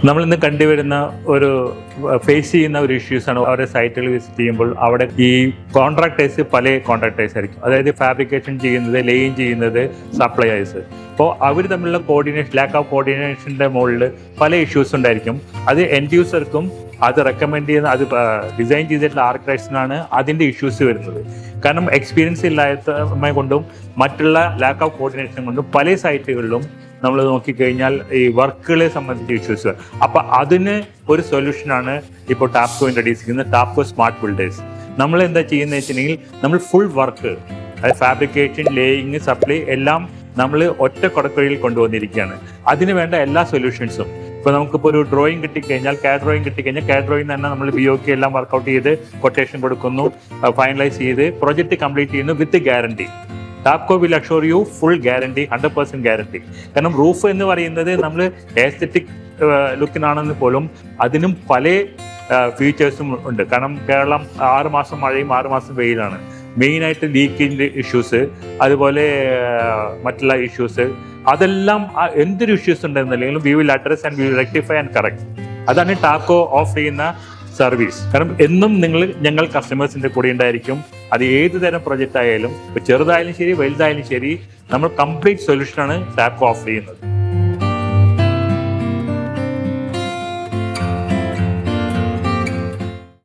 നമ്മളിന്ന് കണ്ടുവരുന്ന ഒരു ഫേസ് ചെയ്യുന്ന ഒരു ഇഷ്യൂസാണ് അവരുടെ സൈറ്റുകൾ വിസിറ്റ് ചെയ്യുമ്പോൾ അവിടെ ഈ കോൺട്രാക്ടേഴ്സ് പല കോൺട്രാക്ടേഴ്സ് ആയിരിക്കും. അതായത് ഫാബ്രിക്കേഷൻ ചെയ്യുന്നത്, ലേയിങ് ചെയ്യുന്നത് സപ്ലയേഴ്സ്. അപ്പോൾ അവർ തമ്മിലുള്ള കോർഡിനേഷൻ, ലാക്ക് ഓഫ് കോർഡിനേഷൻ്റെ മുകളിൽ പല ഇഷ്യൂസ് ഉണ്ടായിരിക്കും. അത് എൻഡ് യൂസർക്കും അത് റെക്കമെൻഡ് ചെയ്യുന്ന, അത് ഡിസൈൻ ചെയ്തിട്ടുള്ള ആർക്കിടെക്ട്സിനാണ് അതിൻ്റെ ഇഷ്യൂസ് വരുന്നത്. കാരണം എക്സ്പീരിയൻസ് ഇല്ലായ്മ കൊണ്ടും മറ്റുള്ള ലാക്ക് ഓഫ് കോർഡിനേഷൻ കൊണ്ടും പല സൈറ്റുകളിലും നമ്മൾ നോക്കിക്കഴിഞ്ഞാൽ ഈ വർക്കുകളെ സംബന്ധിച്ച ഇഷ്യൂസ്. അപ്പം അതിന് ഒരു സൊല്യൂഷനാണ് ഇപ്പോൾ ടാപ്കോ ഇൻട്രൊഡ്യൂസ് ചെയ്യുന്നത്, ടാപ്കോ സ്മാർട്ട് ബിൽഡേഴ്സ്. നമ്മൾ എന്താ ചെയ്യുന്നത് വെച്ചിട്ടുണ്ടെങ്കിൽ നമ്മൾ ഫുൾ വർക്ക്, അതായത് ഫാബ്രിക്കേഷൻ, ലേയിങ്, സപ്ലൈ എല്ലാം നമ്മൾ ഒറ്റ കുടക്കീഴിൽ കൊണ്ടുവന്നിരിക്കുകയാണ്. അതിന് വേണ്ട എല്ലാ സൊല്യൂഷൻസും. ഇപ്പോൾ നമുക്കിപ്പോൾ ഒരു ഡ്രോയിങ് കിട്ടിക്കഴിഞ്ഞാൽ, CAD ഡ്രോയിങ് കിട്ടിക്കഴിഞ്ഞാൽ CAD ഡ്രോയിങ് തന്നെ നമ്മൾ BOK എല്ലാം വർക്കൗട്ട് ചെയ്ത് കൊട്ടേഷൻ കൊടുക്കുന്നു, ഫൈനലൈസ് ചെയ്ത് പ്രൊജക്റ്റ് കംപ്ലീറ്റ് ചെയ്യുന്നു with guarantee. Tapco will assure you full guarantee, 100% guarantee. കാരണം റൂഫ് എന്ന് പറയുന്നത് നമ്മൾ എസ്തെറ്റിക് ലുക്കിനാണെന്ന് പോലും അതിനും പല ഫീച്ചേഴ്സും ഉണ്ട്. കാരണം കേരളം 6 മാസം മഴയും 6 മാസം വെയിലാണ്. മെയിനായിട്ട് ലീക്കിൻ്റെ ഇഷ്യൂസ്, അതുപോലെ മറ്റുള്ള ഇഷ്യൂസ്, അതെല്ലാം എന്തൊരു ഇഷ്യൂസ് ഉണ്ടെന്നല്ലെങ്കിലും we will address and we will rectify and correct. അതാണ് ടാപ്കോ ഓഫർ ചെയ്യുന്ന സർവീസ്. കാരണം എന്നും ഞങ്ങൾ കസ്റ്റമേഴ്സിൻ്റെ കൂടെ ഉണ്ടായിരിക്കും. അത് ഏത് തരം പ്രൊജക്റ്റ് ആയാലും, ചെറുതായാലും ശരി വലുതായാലും ശരി, നമ്മൾ കംപ്ലീറ്റ് സൊല്യൂഷനാണ് ടാപ്കോ ഓഫർ ചെയ്യുന്നത്.